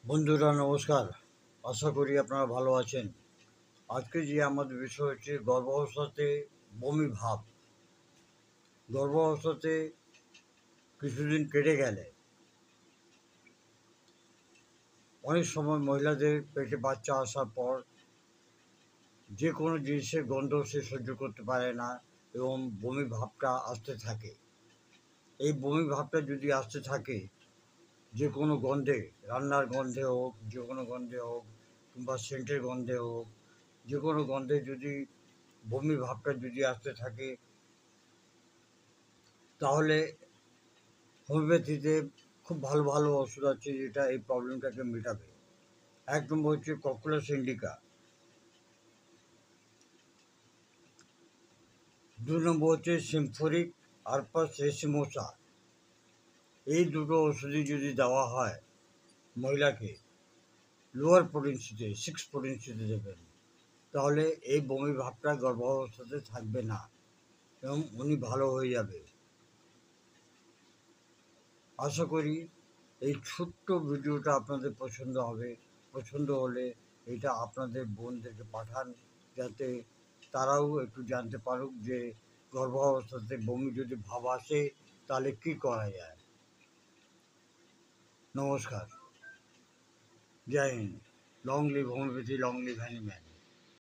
বন্ধুরা নমস্কার। আশা করি আপনারা ভালো আছেন। আজকে যে আমাদের বিষয় হচ্ছে গর্ভাবস্থাতে বমি ভাব। গর্ভাবস্থাতে কিছুদিন কেটে গেলে অনেক সময় মহিলাদের পেটে বাচ্চা আসার পর যে কোনো জিনিসের গন্ধ সে সহ্য করতে পারে না এবং বমি ভাবটা আসতে থাকে। এই বমি ভাবটা যদি আসতে থাকে যে কোনো গন্ধে, রান্নার গন্ধে হোক, যে কোনো গন্ধে হোক কিংবা সেন্টের গন্ধে হোক, যে কোনো গন্ধে যদি বমি ভাবটা যদি আসতে থাকে তাহলে হোমিওপ্যাথিতে খুব ভালো ভালো ওষুধ আছে যেটা এই প্রবলেমটাকে মেটাবে। এক নম্বর হচ্ছে ককুলাস ইন্ডিকা, 2 নম্বর হচ্ছে সিম্ফরিক আরপাস রেসিমোসা। এই দুটো ওষুধই যদি দেওয়া হয় মহিলাকে, লোয়ার পোটেন্সিতে 6 পোটেন্সিতে দেবেন, তাহলে এই বমি ভাবটা গর্ভাবস্থাতে থাকবে না এবং উনি ভালো হয়ে যাবে। আশা করি এই ছোট্ট ভিডিওটা আপনাদের পছন্দ হবে। পছন্দ হলে এটা আপনাদের বোনদেরকে পাঠান, যাতে তারাও একটু জানতে পারুক যে গর্ভাবস্থাতে বমি যদি ভাব আসে তাহলে কী করা যায়। নমস্কার, Jai Hind. Long live homeopathy, long live Hahnemann.